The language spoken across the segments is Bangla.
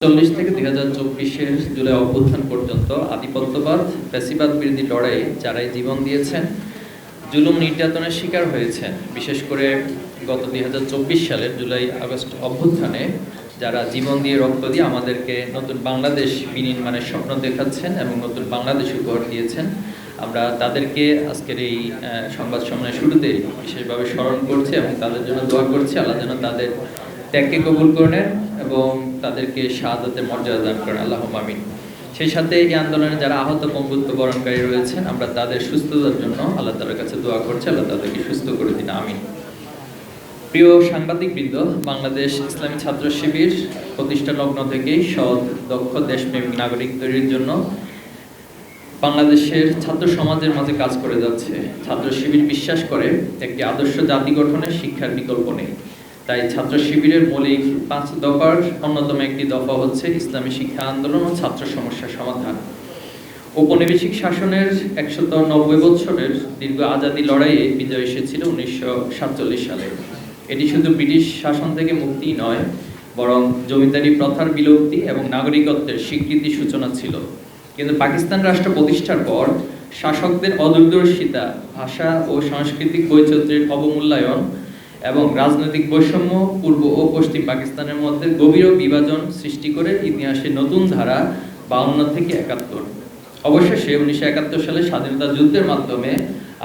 চল্লিশ থেকে 2024-এর জুলাই অভ্যুত্থান পর্যন্ত আধিপত্যবাদ ফ্যাসিবাদ বিরোধী লড়াইয়ে যারাই জীবন দিয়েছেন, জুলুম নির্যাতনের শিকার হয়েছেন, বিশেষ করে গত 2024 সালের জুলাই আগস্ট অভ্যুত্থানে যারা জীবন দিয়ে রক্ত দিয়ে আমাদেরকে নতুন বাংলাদেশ বিনির্মাণের স্বপ্ন দেখাচ্ছেন এবং নতুন বাংলাদেশ উপহার দিয়েছেন, আমরা তাদেরকে আজকের এই সংবাদ সম্মেলনের শুরুতে বিশেষভাবে স্মরণ করছি এবং তাদের জন্য দোয়া করছি। আল্লাহ যেন তাদের ত্যাগকে কবুল করেন এবং তাদেরকে শাহাদাতের মর্যাদা দান করেন, আল্লাহুম্মা আমিন। সেই সাথে এই আন্দোলনে যারা আহত পঙ্গুত্ব বরণকারী রয়েছেন, আমরা তাদের সুস্থতার জন্য আল্লাহ তাআলার কাছে দোয়া করছি, আল্লাহ তাদেরকে সুস্থ করে দিন, আমিন। প্রিয় সাংবাদিকবৃন্দ, বাংলাদেশ ইসলামী ছাত্র শিবির প্রতিষ্ঠা লগ্ন থেকেই সৎ, দক্ষ, দেশপ্রেমিক নাগরিক তৈরির জন্য বাংলাদেশের ছাত্র সমাজের মাঝে কাজ করে যাচ্ছে। ছাত্র শিবির বিশ্বাস করে একটি আদর্শ জাতি গঠনে শিক্ষার বিকল্প নেই। তাই ছাত্র শিবিরের মৌলিক 5 দফার অন্যতম একটি দফা হচ্ছে ইসলামী শিক্ষা আন্দোলন ও ছাত্র সমস্যার সমাধান। ঔপনিবেশিক শাসনের 190 বছরের দীর্ঘ আজাদী লড়াইয়ে বিজয় এসেছিল 1947 সালে। এটি শুধু ব্রিটিশ শাসন থেকে মুক্তি নয়, বরং জমিদারি প্রথার বিলুপ্তি এবং নাগরিকত্বের স্বীকৃতি সূচনা ছিল। কিন্তু পাকিস্তান রাষ্ট্র প্রতিষ্ঠার পর শাসকদের অদূরদর্শিতা, ভাষা ও সাংস্কৃতিক বৈচিত্র্যের অবমূল্যায়ন এবং রাজনৈতিক বৈষম্য পূর্ব ও পশ্চিম পাকিস্তানের মধ্যে গভীর বিভাজন সৃষ্টি করে ইতিহাসের নতুন ধারা 52 থেকে 71। অবশেষে 1971 সালে স্বাধীনতা যুদ্ধের মাধ্যমে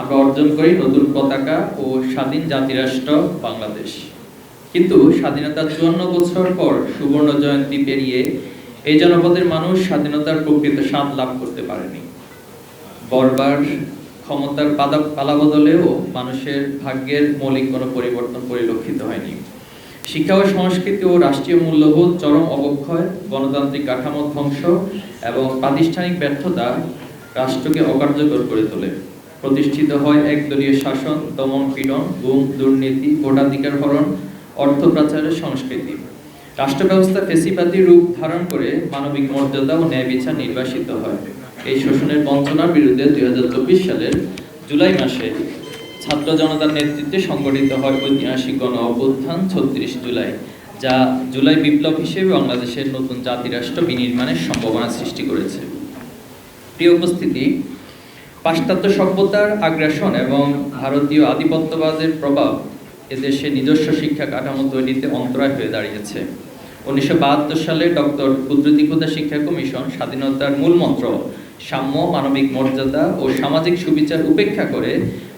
আমরা অর্জন করি নতুন পতাকা ও স্বাধীন জাতিরাষ্ট্র বাংলাদেশ। কিন্তু স্বাধীনতার 54 বছর পর সুবর্ণ জয়ন্তী পেরিয়ে এই জনপদের মানুষ স্বাধীনতার প্রকৃত স্বাদ লাভ করতে পারেনি। বর্বার ক্ষমতার পালাবদলেও মানুষের ভাগ্যের মৌলিক কোনো পরিবর্তন পরিলক্ষিত হয়নি। শিক্ষা ও সংস্কৃতি ও রাষ্ট্রীয় মূল্যবোধ চরম অবক্ষয়, গণতান্ত্রিক কাঠামো ধ্বংস এবং প্রাতিষ্ঠানিক ব্যর্থতা রাষ্ট্রকে অকার্যকর করে তোলে। প্রতিষ্ঠিত হয় একদলীয় শাসন, দমন পীড়ন, গুম, দুর্নীতি, ভোটাধিকার হরণ, অর্থ পাচারের সংস্কৃতি। রাষ্ট্র ব্যবস্থা ফ্যাসিবাদী রূপ ধারণ করে মানবিক মর্যাদা ও ন্যায় বিচার নির্বাসিত হয়। এই শোষণের বঞ্চনার বিরুদ্ধে 2024 সালের জুলাই মাসে ছাত্র জনতার নেতৃত্বে সংগঠিত হয় ঐতিহাসিক গণ অভ্যুত্থান 36 জুলাই, যা জুলাই বিপ্লব হিসেবে বাংলাদেশের নতুন জাতিরাষ্ট্র বিনির্মাণের সম্ভাবনা সৃষ্টি করেছে। প্রিয় উপস্থিতি, পাশ্চাত্য সভ্যতার আগ্রাসন এবং ভারতীয় আধিপত্যবাদের প্রভাব এদেশে নিজস্ব শিক্ষা কাঠামো তৈরিতে অন্তরায় হয়ে দাঁড়িয়েছে। 1972 সালে ডক্টর কুদরতি খোদা শিক্ষা কমিশন স্বাধীনতার মূল মন্ত্র সাম্য, মানবিক মর্যাদা ও সামাজিক সুবিচার উপেক্ষা করে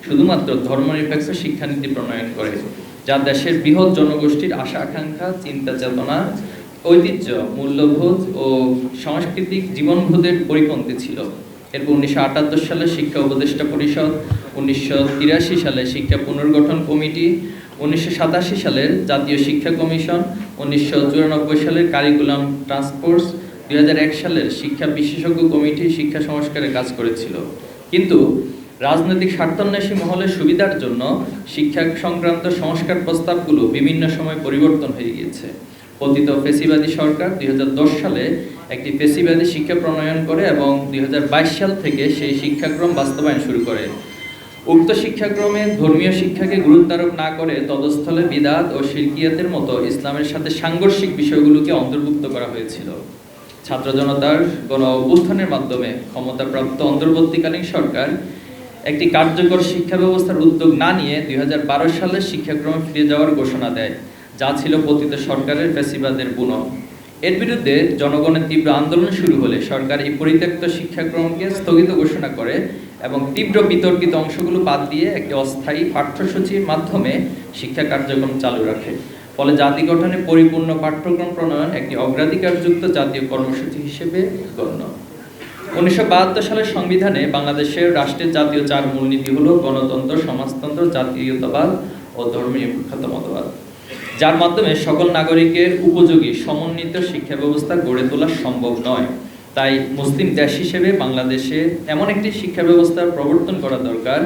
শুধুমাত্র ধর্মনিরপেক্ষ শিক্ষানীতি প্রণয়ন করে, যা দেশের বৃহৎ জনগোষ্ঠীর আশা আকাঙ্ক্ষা, চিন্তা চেতনা, ঐতিহ্য, মূল্যবোধ ও সাংস্কৃতিক জীবনবোধের পরিপন্থী ছিল। এরপর 1978 সালে শিক্ষা উপদেষ্টা পরিষদ, 1983 সালে শিক্ষা পুনর্গঠন কমিটি, 1987 সালের জাতীয় শিক্ষা কমিশন, 1994 সালের কারিকুলাম ট্রান্সফোর্স, 2001 সালের শিক্ষা বিশেষজ্ঞ কমিটি শিক্ষা সংস্কারে কাজ করেছিল। কিন্তু রাজনৈতিক স্বার্থান্বেষী মহলের সুবিধার জন্য শিক্ষা সংক্রান্ত সংস্কার প্রস্তাবগুলো বিভিন্ন সময় পরিবর্তন হয়ে গিয়েছে। পতিত ফ্যাসিবাদী সরকার 2010 সালে একটি ফ্যাসিবাদী শিক্ষা প্রণয়ন করে এবং 2022 সাল থেকে সেই শিক্ষাক্রম বাস্তবায়ন শুরু করে। উক্ত শিক্ষাক্রমে ধর্মীয় শিক্ষাকে গুরুত্ব আরোপ না করে তদস্থলে বিদআত ও শিরকিয়াতের মতো ইসলামের সাথে সাংঘর্ষিক বিষয়গুলোকে অন্তর্ভুক্ত করা হয়েছিল। ছাত্র জনতার গণ অভ্যুত্থানের মাধ্যমে ক্ষমতাপ্রাপ্ত অন্তর্বর্তীকালীন সরকার একটি কার্যকর শিক্ষা ব্যবস্থার উদ্যোগ না নিয়ে 2012 সালে শিক্ষাক্রমে ফিরে যাওয়ার ঘোষণা দেয়, যা ছিল পতিত সরকারের ফ্যাসিবাদের বুনন। এর বিরুদ্ধে জনগণের তীব্র আন্দোলন শুরু হলে সরকার এই পরিত্যক্ত শিক্ষাক্রমকে স্থগিত ঘোষণা করে এবং তীব্র বিতর্কিত অংশগুলো বাদ দিয়ে একটি অস্থায়ী পাঠ্যসূচির মাধ্যমে শিক্ষা কার্যক্রম চালু রাখে। ফলে জাতি গঠনে পরিপূর্ণ পাঠ্যক্রম প্রণয়ন একটি অগ্রাধিকারযুক্ত জাতীয় কর্মসূচি হিসেবে গণ্য। 1972 সালের সংবিধানে বাংলাদেশের রাষ্ট্রের জাতীয় 4 মূলনীতি হলো গণতন্ত্র, সমাজতন্ত্র, জাতীয়তাবাদ ও ধর্মনিরপেক্ষতা মতবাদ, যার মাধ্যমে সকল নাগরিকের উপযোগী সমন্বিত শিক্ষা ব্যবস্থা গড়ে তোলা সম্ভব নয়। তাই মুসলিম দেশ হিসেবে বাংলাদেশে এমন একটি শিক্ষা ব্যবস্থার প্রবর্তন করা দরকার,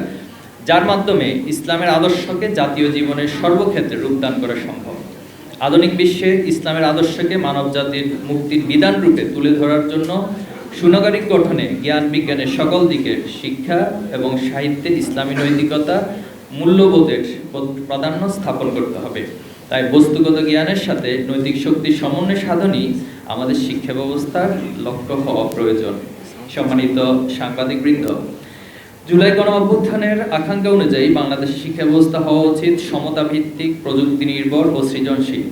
যার মাধ্যমে ইসলামের আদর্শকে জাতীয় জীবনের সর্বক্ষেত্রে রূপদান করা সম্ভব। আধুনিক বিশ্বে ইসলামের আদর্শকে মানবজাতির মুক্তির বিধান রূপে তুলে ধরার জন্য সুনাগরিক গঠনে জ্ঞান বিজ্ঞানের সকল দিকের শিক্ষা এবং সাহিত্যে ইসলামী নৈতিকতা, মূল্যবোধের প্রাধান্য স্থাপন করতে হবে। তাই বস্তুগত জ্ঞানের সাথে নৈতিক শক্তির সমন্বয় সাধনই আমাদের শিক্ষা ব্যবস্থার লক্ষ্য হওয়া প্রয়োজন। সম্মানিত সাংবাদিকবৃন্দ, জুলাই গণঅভ্যুত্থানের আকাঙ্ক্ষা অনুযায়ী বাংলাদেশের শিক্ষা ব্যবস্থা হওয়া উচিত সমতা ভিত্তিক, প্রযুক্তি নির্ভর ও সৃজনশীল।